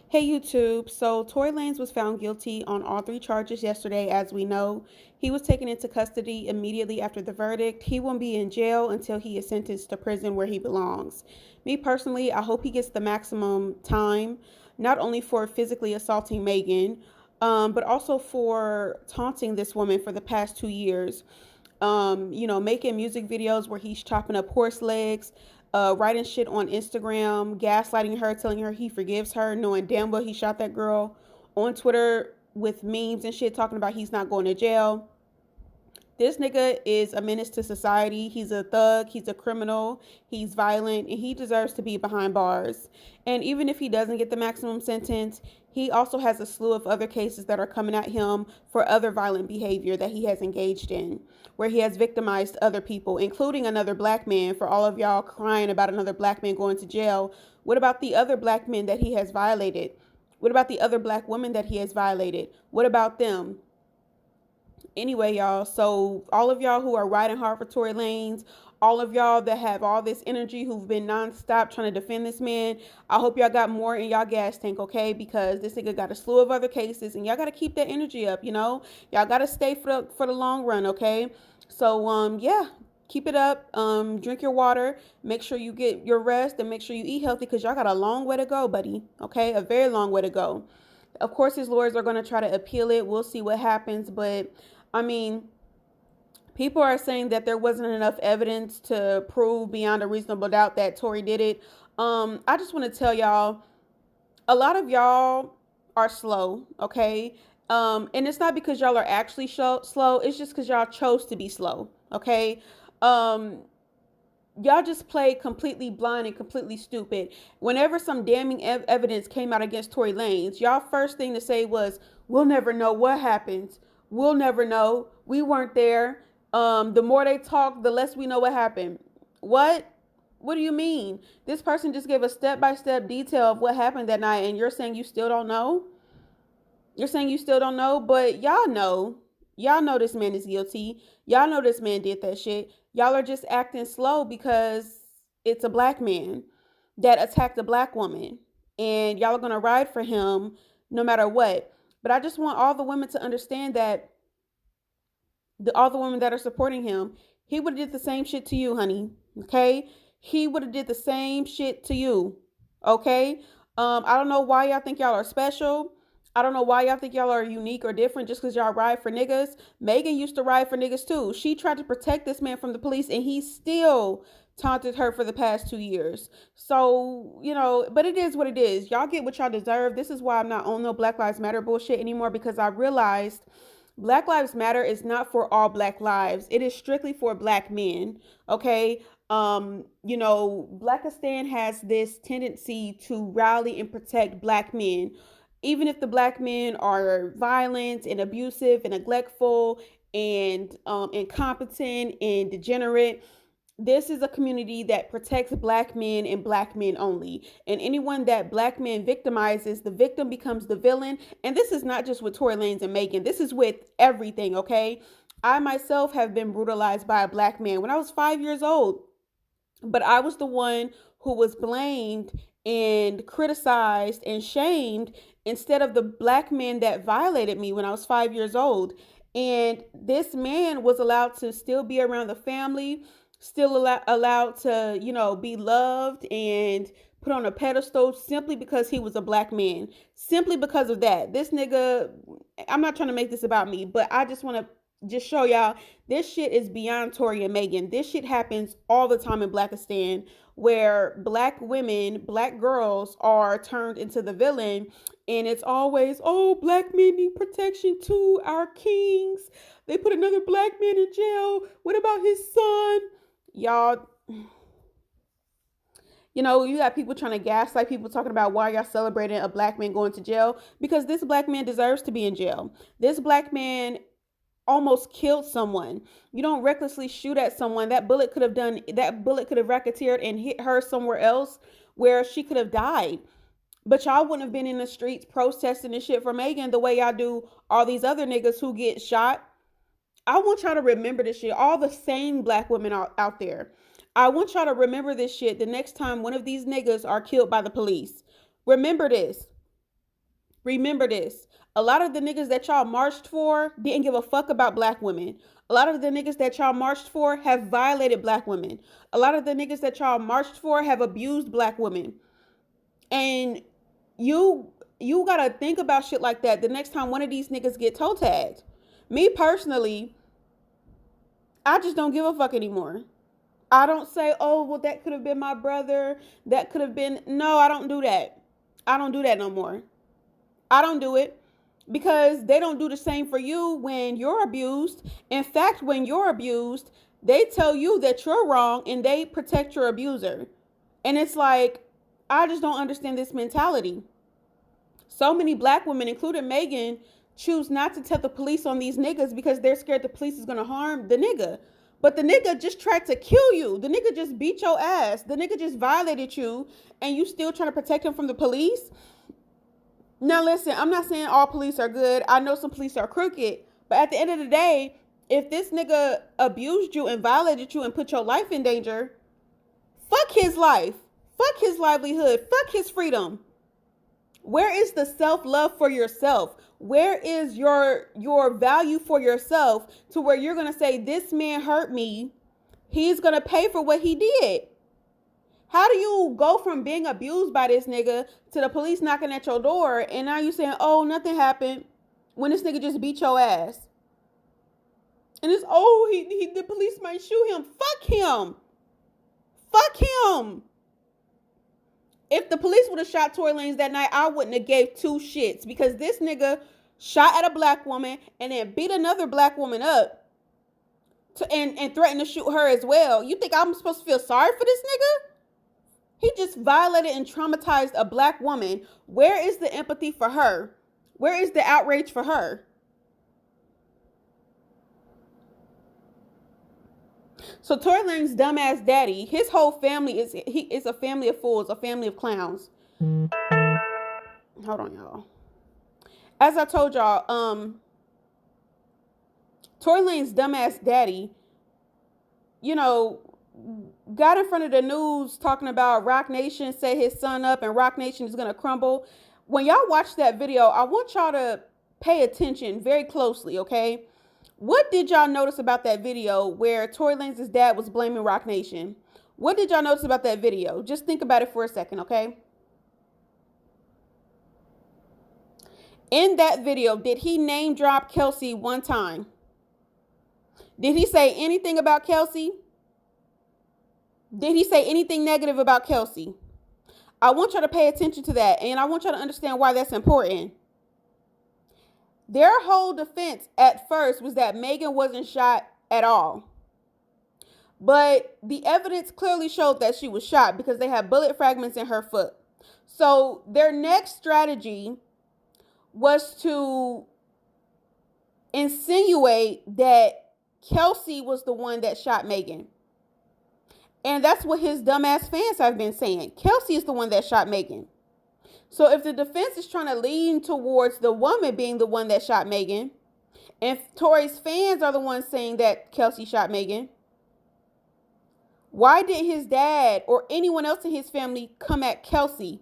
Hey YouTube, so Tory Lanez was found guilty on all three charges yesterday. As we know, he was taken into custody immediately after the verdict. He won't be in jail until he is sentenced to prison where he belongs. Me personally, I hope he gets the maximum time, not only for physically assaulting Megan, but also for taunting this woman for the past 2 years. Making music videos where he's chopping up horse legs, writing shit on Instagram, gaslighting her, telling her he forgives her, knowing damn well he shot that girl, on Twitter with memes and shit talking about he's not going to jail. This nigga is a menace to society. He's a thug. He's a criminal. He's violent, and he deserves to be behind bars. And even if he doesn't get the maximum sentence, he also has a slew of other cases that are coming at him for other violent behavior that he has engaged in, where he has victimized other people, including another black man. For all of y'all crying about another black man going to jail, what about the other black men that he has violated? What about the other black women that he has violated? What about them? Anyway, y'all, so all of y'all who are riding hard for Tory Lanez, all of y'all that have all this energy who've been nonstop trying to defend this man, I hope y'all got more in y'all gas tank, okay? Because this nigga got a slew of other cases, and y'all got to keep that energy up, Y'all got to stay for the long run, okay? So, yeah, keep it up. Drink your water. Make sure you get your rest, and make sure you eat healthy, because y'all got a long way to go, buddy, okay? A very long way to go. Of course, his lawyers are going to try to appeal it. We'll see what happens, but I mean, people are saying that there wasn't enough evidence to prove beyond a reasonable doubt that Tory did it. I just want to tell y'all, a lot of y'all are slow, okay? And it's not because y'all are actually slow. It's just because y'all chose to be slow, okay? Um, y'all just played completely blind and completely stupid. Whenever some damning evidence came out against Tory Lanez, y'all first thing to say was, "We'll never know what happens. We'll never know. We weren't there." The more they talk, the less we know what happened. What? What do you mean? This person just gave a step-by-step detail of what happened that night, and you're saying you still don't know? You're saying you still don't know, but y'all know. Y'all know this man is guilty. Y'all know this man did that shit. Y'all are just acting slow because it's a black man that attacked a black woman. And y'all are going to ride for him no matter what. But I just want all the women to understand that all the women that are supporting him, he would have did the same shit to you, honey. Okay? He would have did the same shit to you. Okay? I don't know why y'all think y'all are special. I don't know why y'all think y'all are unique or different just because y'all ride for niggas. Megan used to ride for niggas too. She tried to protect this man from the police, and he still taunted her for the past 2 years. So, but it is what it is. Y'all get what y'all deserve. This is why I'm not on no Black Lives Matter bullshit anymore, because I realized Black Lives Matter is not for all black lives. It is strictly for black men. Okay. Blackistan has this tendency to rally and protect black men. Even if the black men are violent and abusive and neglectful and incompetent and degenerate, this is a community that protects black men and black men only. And anyone that black men victimizes, the victim becomes the villain. And this is not just with Tory Lanez and Megan. This is with everything, okay? I myself have been brutalized by a black man when I was 5 years old. But I was the one who was blamed and criticized and shamed instead of the black man that violated me when I was 5 years old. And this man was allowed to still be around the family, still allowed to, be loved and put on a pedestal simply because he was a black man. Simply because of that. This nigga, I'm not trying to make this about me, but I just want to just show y'all this shit is beyond Tory and Megan. This shit happens all the time in Blackistan, where black women, black girls are turned into the villain, and it's always, oh, black men need protection too, our kings. They put another black man in jail. What about his son? Y'all, you got people trying to gaslight people, talking about why y'all celebrating a black man going to jail, because this black man deserves to be in jail. This black man almost killed someone. You don't recklessly shoot at someone. That bullet could have racketeered and hit her somewhere else where she could have died. But y'all wouldn't have been in the streets protesting and shit for Megan the way y'all do all these other niggas who get shot. I want y'all to remember this shit. All the sane black women out there. I want y'all to remember this shit the next time one of these niggas are killed by the police. Remember this. Remember this. A lot of the niggas that y'all marched for didn't give a fuck about black women. A lot of the niggas that y'all marched for have violated black women. A lot of the niggas that y'all marched for have abused black women. And you gotta think about shit like that the next time one of these niggas get toe tagged. Me personally, I just don't give a fuck anymore. I don't say, oh, well, that could have been my brother. That could have been. No, I don't do that. I don't do that no more. I don't do it because they don't do the same for you when you're abused. In fact, when you're abused, they tell you that you're wrong and they protect your abuser. And it's like, I just don't understand this mentality. So many black women, including Megan, choose not to tell the police on these niggas because they're scared the police is going to harm the nigga. But the nigga just tried to kill you. The nigga just beat your ass. The nigga just violated you and you still trying to protect him from the police? Now listen, I'm not saying all police are good. I know some police are crooked. But at the end of the day, if this nigga abused you and violated you and put your life in danger, fuck his life. Fuck his livelihood. Fuck his freedom. Where is the self-love for yourself? Where is your value for yourself to where you're going to say, this man hurt me. He's going to pay for what he did. How do you go from being abused by this nigga to the police knocking at your door and now you saying, oh, nothing happened when this nigga just beat your ass? And it's, oh, the police might shoot him. Fuck him. Fuck him. If the police would have shot Tory Lanez that night, I wouldn't have gave two shits because this nigga shot at a black woman and then beat another black woman up and threatened to shoot her as well. You think I'm supposed to feel sorry for this nigga? He just violated and traumatized a black woman. Where is the empathy for her? Where is the outrage for her? So Tory Lanez's dumbass daddy, his whole family is a family of fools, a family of clowns. Hold on, y'all. As I told y'all, Tory Lanez's dumbass daddy, you know, got in front of the news talking about Rocnation set his son up and Rocnation is gonna crumble. When y'all watch that video, I want y'all to pay attention very closely, okay? What did y'all notice about that video where Tory Lanez's dad was blaming Rocnation? What did y'all notice about that video? Just think about it for a second, okay? In that video, did he name drop Kelsey one time? Did he say anything about Kelsey? Did he say anything negative about Kelsey? I want y'all to pay attention to that, and I want y'all to understand why that's important. Their whole defense at first was that Megan wasn't shot at all. But the evidence clearly showed that she was shot because they had bullet fragments in her foot. So their next strategy was to insinuate that Kelsey was the one that shot Megan. And that's what his dumbass fans have been saying. Kelsey is the one that shot Megan. So if the defense is trying to lean towards the woman being the one that shot Megan, and Tory's fans are the ones saying that Kelsey shot Megan, why didn't his dad or anyone else in his family come at Kelsey?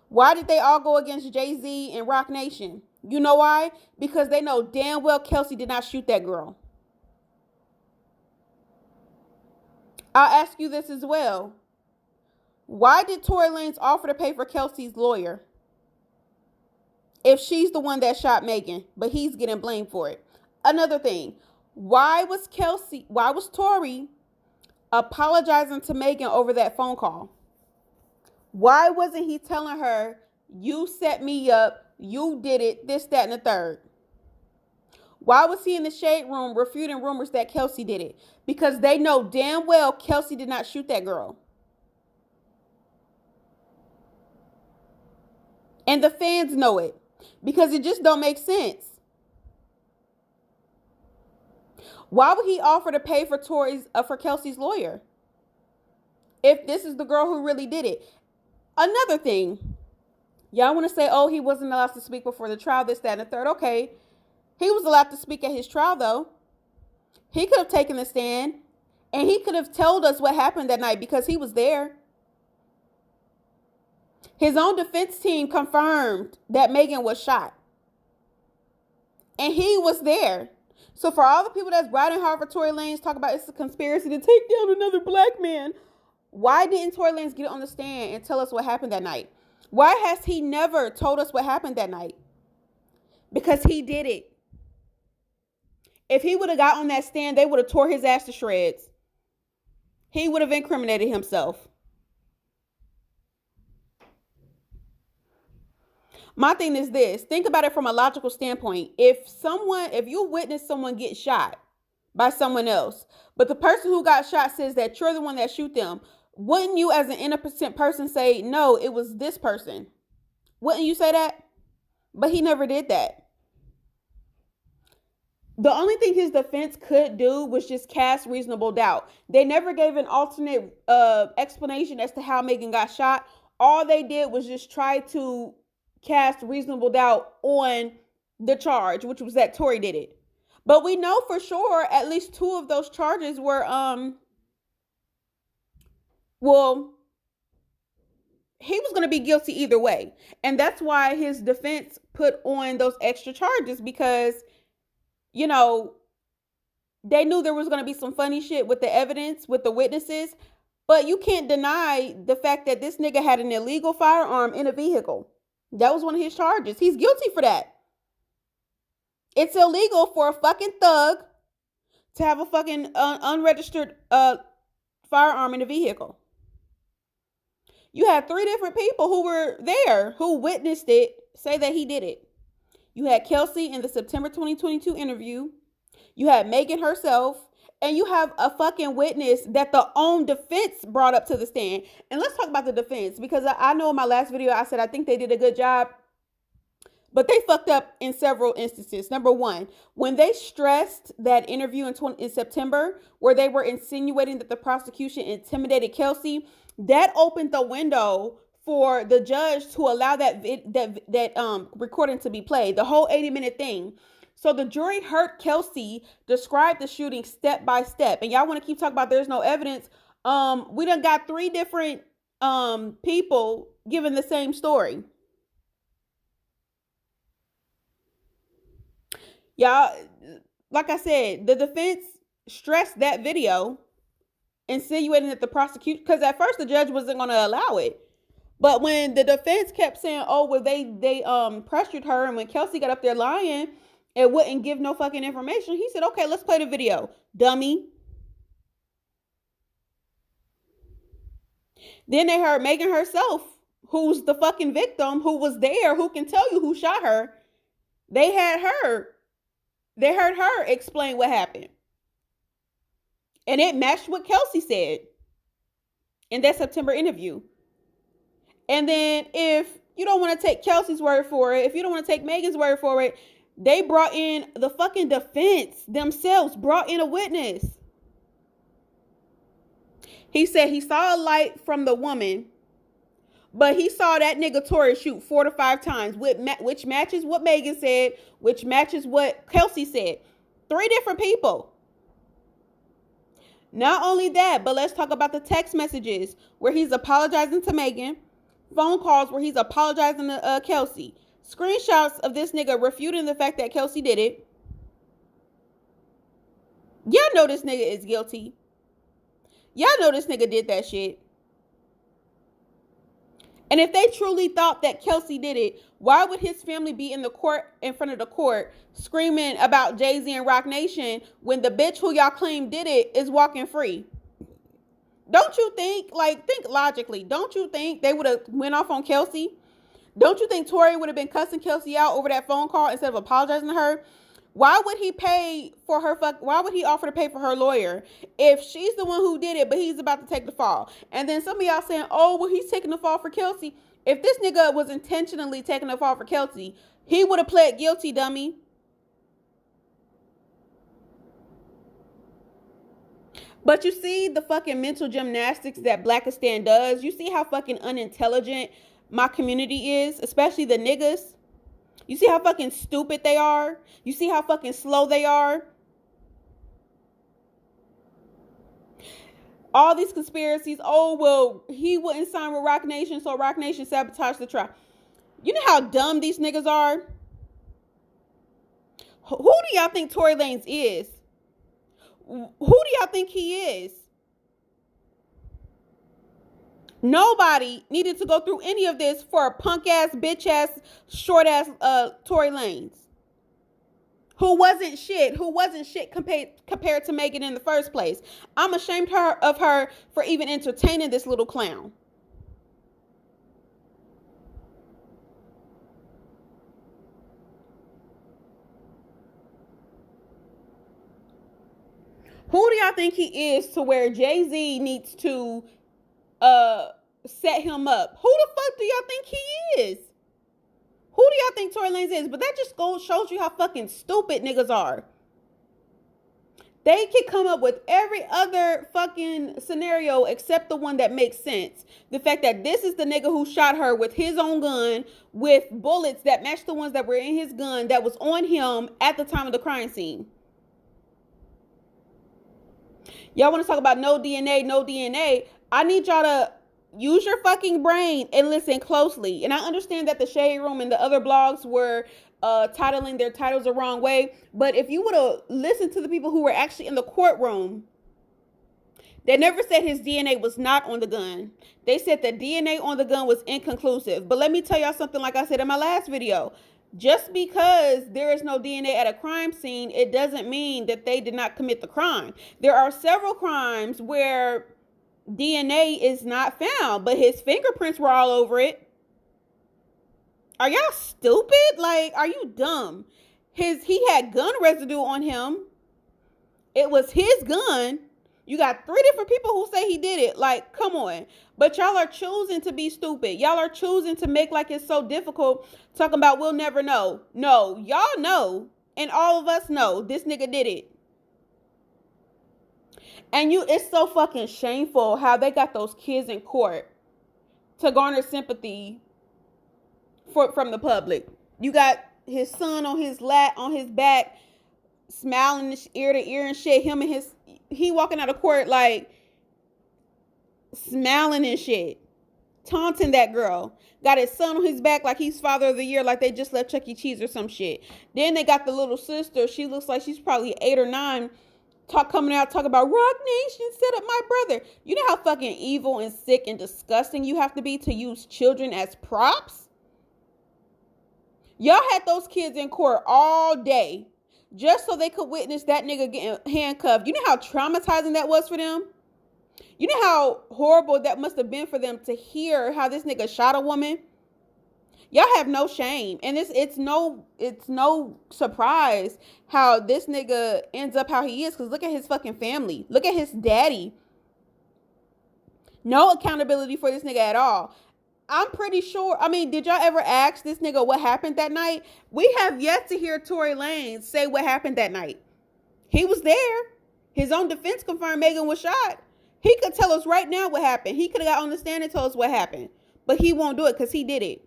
Why did they all go against Jay-Z and Rocnation? You know why? Because they know damn well Kelsey did not shoot that girl. I'll ask you this as well. Why did Tory Lanez offer to pay for Kelsey's lawyer if she's the one that shot Megan, but he's getting blamed for it? Another thing, why was Tory apologizing to Megan over that phone call? Why wasn't he telling her, you set me up, you did it, this, that, and the third? Why was he in the shade room refuting rumors that Kelsey did it? Because they know damn well Kelsey did not shoot that girl. And the fans know it because it just don't make sense. Why would he offer to pay for Kelsey's lawyer if this is the girl who really did it? Another thing, y'all want to say, oh, he wasn't allowed to speak before the trial, this, that, and the third. Okay, he was allowed to speak at his trial, though. He could have taken the stand and he could have told us what happened that night because he was there. His own defense team confirmed that Megan was shot. And he was there. So for all the people that's riding hard for Tory Lanez, talk about it's a conspiracy to take down another black man. Why didn't Tory Lanez get on the stand and tell us what happened that night? Why has he never told us what happened that night? Because he did it. If he would have got on that stand, they would have tore his ass to shreds. He would have incriminated himself. My thing is this. Think about it from a logical standpoint. If you witness someone get shot by someone else, but the person who got shot says that you're the one that shoot them, wouldn't you as an innocent person say, no, it was this person? Wouldn't you say that? But he never did that. The only thing his defense could do was just cast reasonable doubt. They never gave an alternate explanation as to how Megan got shot. All they did was just try to cast reasonable doubt on the charge, which was that Tory did it. But we know for sure at least 2 of those charges were he was going to be guilty either way. And that's why his defense put on those extra charges, because they knew there was going to be some funny shit with the evidence, with the witnesses. But you can't deny the fact that this nigga had an illegal firearm in a vehicle. That was one of his charges. He's guilty for that. It's illegal for a fucking thug to have a fucking unregistered firearm in a vehicle. You had 3 different people who were there, who witnessed it, say that he did it. You had Kelsey in the September 2022 interview. You had Megan herself. And you have a fucking witness that the own defense brought up to the stand. And let's talk about the defense, because I know in my last video I said I think they did a good job. But they fucked up in several instances. Number one, when they stressed that interview in September, where they were insinuating that the prosecution intimidated Kelsey, that opened the window for the judge to allow that recording to be played, the whole 80-minute thing. So the jury heard Kelsey describe the shooting step by step. And y'all want to keep talking about there's no evidence. We done got 3 different people giving the same story. Y'all, like I said, the defense stressed that video, insinuating that the prosecution, because at first the judge wasn't going to allow it. But when the defense kept saying, oh, well, they pressured her, and when Kelsey got up there lying, it wouldn't give no fucking information, he said, okay, let's play the video, dummy. Then they heard Megan herself, who's the fucking victim, who was there, who can tell you who shot her. They heard her explain what happened. And it matched what Kelsey said in that September interview. And then if you don't want to take Kelsey's word for it, if you don't want to take Megan's word for it, they brought in the fucking defense themselves, brought in a witness. He said he saw a light from the woman, but he saw that nigga Tory shoot 4 to 5 times, which matches what Megan said, which matches what Kelsey said. 3 different people. Not only that, but let's talk about the text messages where he's apologizing to Megan, phone calls where he's apologizing to Kelsey. Screenshots of this nigga refuting the fact that Kelsey did it. Y'all know this nigga is guilty. Y'all know this nigga did that shit. And if they truly thought that Kelsey did it, why would his family be in front of the court screaming about Jay-Z and Rocnation when the bitch who y'all claim did it is walking free? Don't you think logically, don't you think they would have went off on Kelsey? Don't you think Tory would have been cussing Kelsey out over that phone call instead of apologizing to her? Why would he why would he offer to pay for her lawyer if she's the one who did it, but he's about to take the fall? And then some of y'all saying, oh, well, he's taking the fall for Kelsey. If this nigga was intentionally taking the fall for Kelsey, he would have pled guilty, dummy. But you see the fucking mental gymnastics that Blackistan does? You see how fucking unintelligent my community is, especially the niggas? You see how fucking stupid they are? You see how fucking slow they are? All these conspiracies. Oh, well, he wouldn't sign with Rocnation, so Rocnation sabotaged the trial. You know how dumb these niggas are? Who do y'all think Tory Lanez is? Who do y'all think he is? Nobody needed to go through any of this for a punk ass, bitch ass, short ass Tory Lanez. Who wasn't shit compared to Megan in the first place. I'm ashamed of her for even entertaining this little clown. Who do y'all think he is to where Jay-Z needs to set him up? Who the fuck do y'all think he is? Who do y'all think Tory Lanez is? But that just shows you how fucking stupid niggas are. They can come up with every other fucking scenario except the one that makes sense. The fact that this is the nigga who shot her with his own gun with bullets that matched the ones that were in his gun that was on him at the time of the crime scene. Y'all want to talk about no DNA, no DNA? I need y'all to use your fucking brain and listen closely. And I understand that the Shade Room and the other blogs were titling their titles the wrong way. But if you would have listened to the people who were actually in the courtroom, they never said his DNA was not on the gun. They said the DNA on the gun was inconclusive. But let me tell y'all something, like I said in my last video. Just because there is no DNA at a crime scene, it doesn't mean that they did not commit the crime. There are several crimes where DNA is not found, but his fingerprints were all over it. Are y'all stupid? Like, are you dumb? He had gun residue on him. It was his gun. You got 3 different people who say he did it. Like, come on. But y'all are choosing to be stupid. Y'all are choosing to make like it's so difficult, talking about we'll never know. No, y'all know, and all of us know this nigga did it. And it's so fucking shameful how they got those kids in court to garner sympathy from the public. You got his son on his lap, on his back, smiling ear to ear and shit. He walking out of court like smiling and shit, taunting that girl. Got his son on his back like he's father of the year, like they just left Chuck E. Cheese or some shit. Then they got the little sister. She looks like she's probably 8 or 9. Coming out talking about Rocnation set up my brother. You know how fucking evil and sick and disgusting you have to be to use children as props? Y'all had those kids in court all day just so they could witness that nigga getting handcuffed. You know how traumatizing that was for them? You know how horrible that must have been for them to hear how this nigga shot a woman? Y'all have no shame. And it's no surprise how this nigga ends up how he is. Because look at his fucking family. Look at his daddy. No accountability for this nigga at all. I'm pretty sure. I mean, did y'all ever ask this nigga what happened that night? We have yet to hear Tory Lanez say what happened that night. He was there. His own defense confirmed Megan was shot. He could tell us right now what happened. He could have got on the stand and told us what happened. But he won't do it because he did it.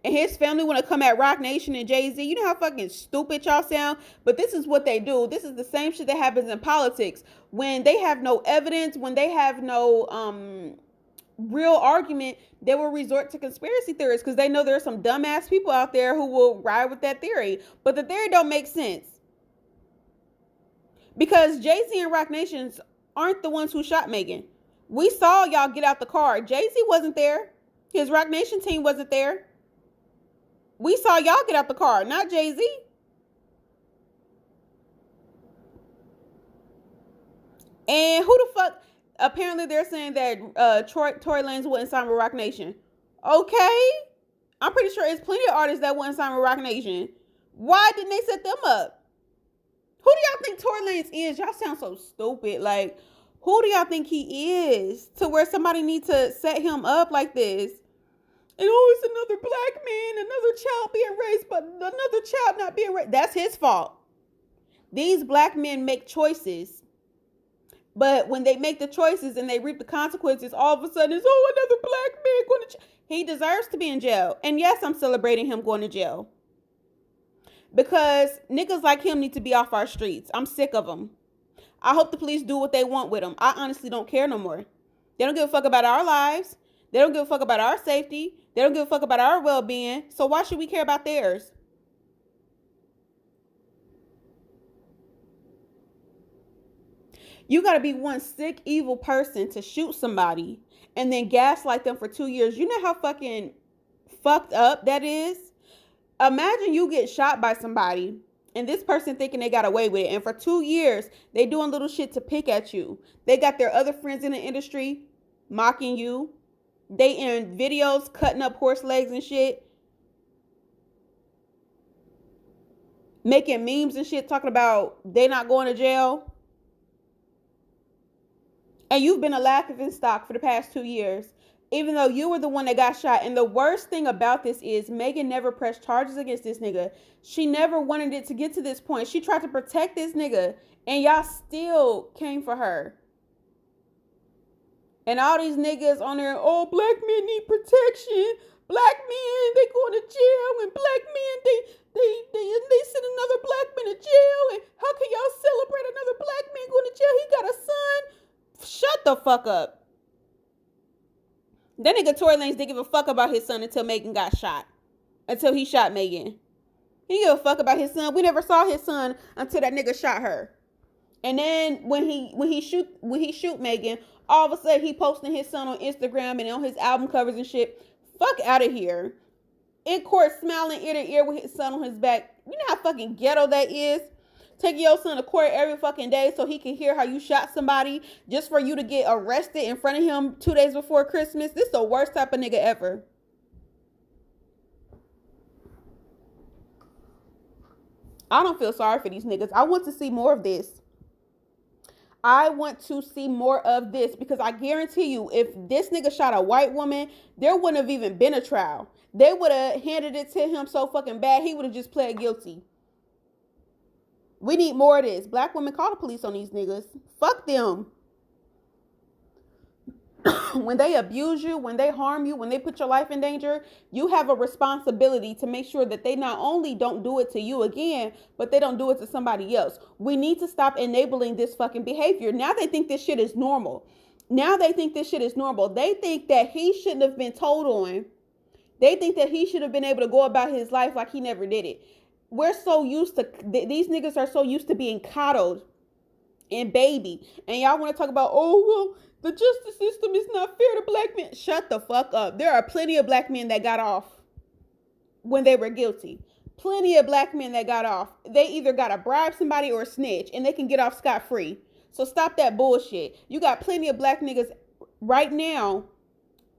And his family want to come at Rocnation and Jay-Z. You know how fucking stupid y'all sound? But this is what they do. This is the same shit that happens in politics. When they have no evidence, when they have no real argument, they will resort to conspiracy theories because they know there are some dumbass people out there who will ride with that theory. But the theory don't make sense. Because Jay-Z and Rocnation aren't the ones who shot Megan. We saw y'all get out the car. Jay-Z wasn't there. His Rocnation team wasn't there. We saw y'all get out the car, not Jay-Z. And who the fuck? Apparently they're saying that Tory Lanez wouldn't sign with Rocnation. Okay. I'm pretty sure there's plenty of artists that wouldn't sign with Rocnation. Why didn't they set them up? Who do y'all think Tory Lanez is? Y'all sound so stupid. Like, who do y'all think he is to where somebody needs to set him up like this? And oh, it's another black man, another child being raised, but another child not being raised. That's his fault. These black men make choices. But when they make the choices and they reap the consequences, all of a sudden it's, oh, another black man going to jail. He deserves to be in jail. And yes, I'm celebrating him going to jail. Because niggas like him need to be off our streets. I'm sick of them. I hope the police do what they want with him. I honestly don't care no more. They don't give a fuck about our lives. They don't give a fuck about our safety. They don't give a fuck about our well-being. So why should we care about theirs? You got to be one sick, evil person to shoot somebody and then gaslight them for 2 years. You know how fucking fucked up that is? Imagine you get shot by somebody and this person thinking they got away with it. And for 2 years, they doing little shit to pick at you. They got their other friends in the industry mocking you. They in videos cutting up horse legs and shit. Making memes and shit talking about they not going to jail. And you've been a laughing stock for the past 2 years, even though you were the one that got shot. And the worst thing about this is Megan never pressed charges against this nigga. She never wanted it to get to this point. She tried to protect this nigga, and y'all still came for her. And all these niggas on there, oh, black men need protection. Black men, they going to jail. And black men, they send another black man to jail. And how can y'all celebrate another black man going to jail? He got a son. Shut the fuck up. That nigga Tory Lanez didn't give a fuck about his son until Megan got shot. Until he shot Megan. He didn't give a fuck about his son. We never saw his son until that nigga shot her. And then when he shoot Megan, all of a sudden he posting his son on Instagram and on his album covers and shit. Fuck out of here. In court, smiling ear to ear with his son on his back. You know how fucking ghetto that is? Taking your son to court every fucking day so he can hear how you shot somebody just for you to get arrested in front of him 2 days before Christmas. This is the worst type of nigga ever. I don't feel sorry for these niggas. I want to see more of this. I want to see more of this because I guarantee you, if this nigga shot a white woman, there wouldn't have even been a trial. They would have handed it to him so fucking bad, he would have just pled guilty. We need more of this. Black women, call the police on these niggas. Fuck them. When they abuse you, when they harm you, when they put your life in danger, you have a responsibility to make sure that they not only don't do it to you again, but they don't do it to somebody else. We need to stop enabling this fucking behavior. Now they think this shit is normal. Now they think this shit is normal. They think that he shouldn't have been told on. They think that he should have been able to go about his life like he never did it. We're so used to, these niggas are so used to being coddled and baby. And y'all want to talk about, oh, well, the justice system is not fair to black men. Shut the fuck up. There are plenty of black men that got off when they were guilty. Plenty of black men that got off. They either got to bribe somebody or snitch and they can get off scot-free. So stop that bullshit. You got plenty of black niggas right now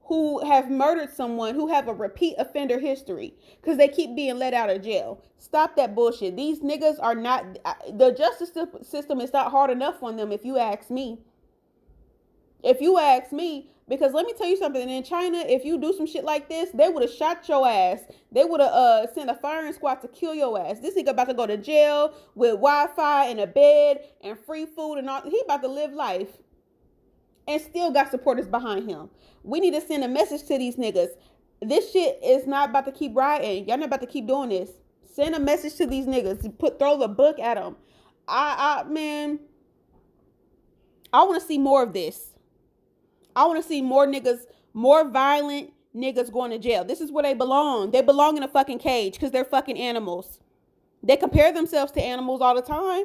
who have murdered someone, who have a repeat offender history because they keep being let out of jail. Stop that bullshit. These niggas are not, the justice system is not hard enough on them if you ask me. If you ask me, because let me tell you something, in China, if you do some shit like this, they would have shot your ass. They would have sent a firing squad to kill your ass. This nigga about to go to jail with Wi-Fi and a bed and free food and all. He about to live life and still got supporters behind him. We need to send a message to these niggas. This shit is not about to keep riding. Y'all not about to keep doing this. Send a message to these niggas. Throw the book at them. Man, I want to see more of this. I want to see more niggas, more violent niggas going to jail. This is where they belong. They belong in a fucking cage because they're fucking animals. They compare themselves to animals all the time.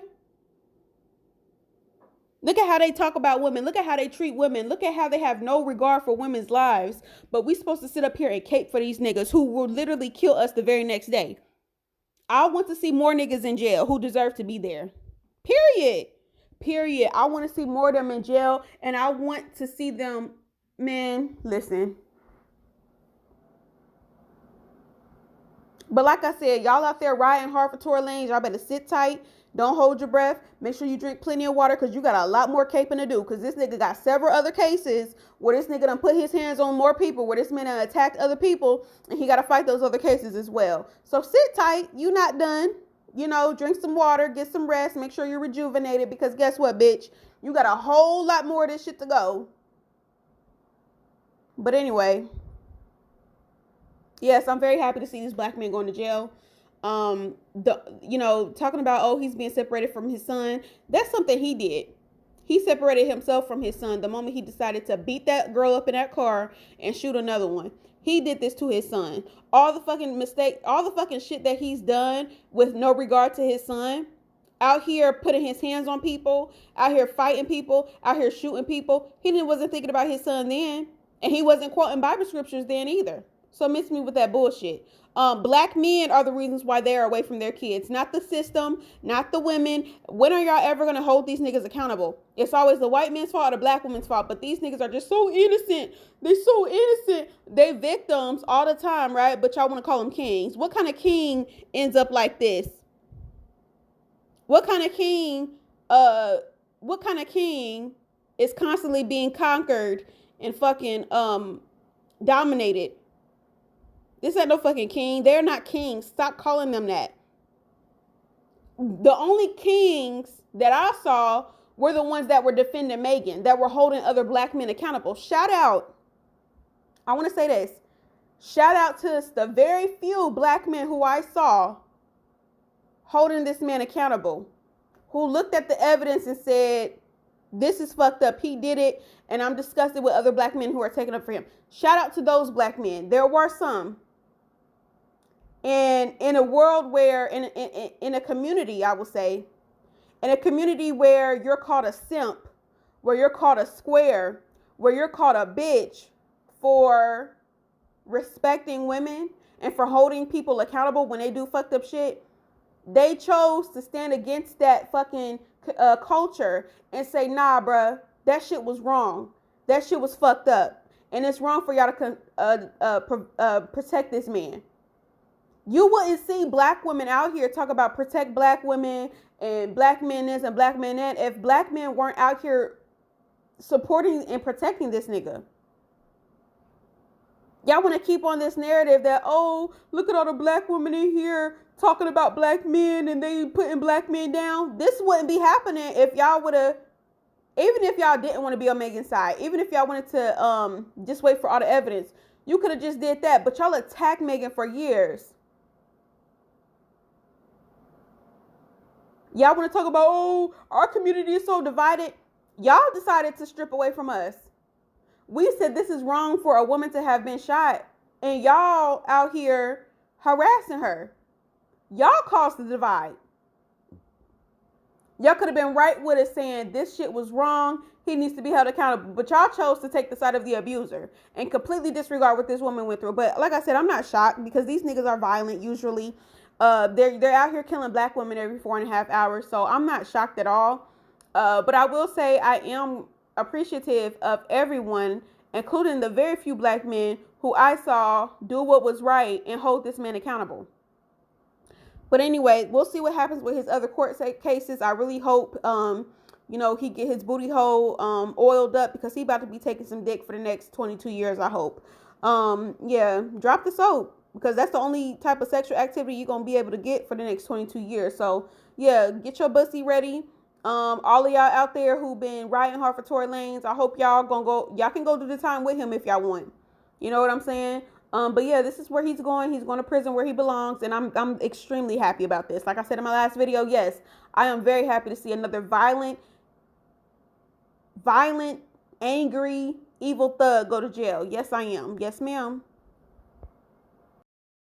Look at how they talk about women. Look at how they treat women. Look at how they have no regard for women's lives. But we supposed to sit up here and cape for these niggas who will literally kill us the very next day. I want to see more niggas in jail who deserve to be there. Period. I want to see more of them in jail. And I want to see them, man, listen. But like I said, y'all out there riding hard for Tory Lanez, y'all better sit tight. Don't hold your breath. Make sure you drink plenty of water because you got a lot more caping to do. Because this nigga got several other cases where this nigga done put his hands on more people, where this man done attacked other people, and he got to fight those other cases as well. So sit tight. You not done. You know, drink some water, get some rest, make sure you're rejuvenated because guess what, bitch? You got a whole lot more of this shit to go. But anyway, yes, I'm very happy to see this black man going to jail. Talking about, oh, he's being separated from his son. That's something he did. He separated himself from his son the moment he decided to beat that girl up in that car and shoot another one. He did this to his son. All the fucking mistake, all the fucking shit that he's done with no regard to his son. Out here putting his hands on people, out here fighting people, out here shooting people. He wasn't thinking about his son then. And he wasn't quoting Bible scriptures then either. So miss me with that bullshit. Black men are the reasons why they're away from their kids, not the system, not the women. When are y'all ever gonna hold these niggas accountable? It's always the white man's fault or the black woman's fault, but these niggas are just so innocent. They so innocent. They victims all the time, right? But y'all want to call them kings. What kind of king ends up like this? What kind of king? What kind of king is constantly being conquered and fucking dominated? This ain't no fucking king. They're not kings. Stop calling them that. The only kings that I saw were the ones that were defending Megan, that were holding other black men accountable. Shout out. I want to say this. Shout out to the very few black men who I saw holding this man accountable, who looked at the evidence and said, this is fucked up. He did it, and I'm disgusted with other black men who are taking up for him. Shout out to those black men. There were some. And in a world where, in a community, I will say, in a community where you're called a simp, where you're called a square, where you're called a bitch for respecting women and for holding people accountable when they do fucked up shit, they chose to stand against that fucking culture and say, nah, bruh, that shit was wrong. That shit was fucked up. And it's wrong for y'all to protect this man. You wouldn't see black women out here talk about protect black women and black men this and black men that if black men weren't out here supporting and protecting this nigga. Y'all want to keep on this narrative that, oh, look at all the black women in here talking about black men and they putting black men down. This wouldn't be happening if y'all would have, even if y'all didn't want to be on Megan's side, even if y'all wanted to just wait for all the evidence, you could have just did that. But y'all attacked Megan for years. Y'all want to talk about, oh, our community is so divided. Y'all decided to strip away from us. We said this is wrong for a woman to have been shot. And y'all out here harassing her. Y'all caused the divide. Y'all could have been right with us saying this shit was wrong. He needs to be held accountable. But y'all chose to take the side of the abuser and completely disregard what this woman went through. But like I said, I'm not shocked because these niggas are violent usually. They're out here killing black women every 4.5 hours. So I'm not shocked at all. But I will say I am appreciative of everyone, including the very few black men who I saw do what was right and hold this man accountable. But anyway, we'll see what happens with his other court cases. I really hope, he get his booty hole oiled up because he about to be taking some dick for the next 22 years, I hope. Drop the soap because that's the only type of sexual activity you're going to be able to get for the next 22 years. So, yeah, get your pussy ready. All of y'all out there who've been riding hard for Tory Lanez, I hope y'all can go do the time with him if y'all want. You know what I'm saying? But yeah, this is where he's going. He's going to prison where he belongs. And I'm extremely happy about this. Like I said in my last video, yes, I am very happy to see another violent, angry, evil thug go to jail. Yes, I am. Yes, ma'am.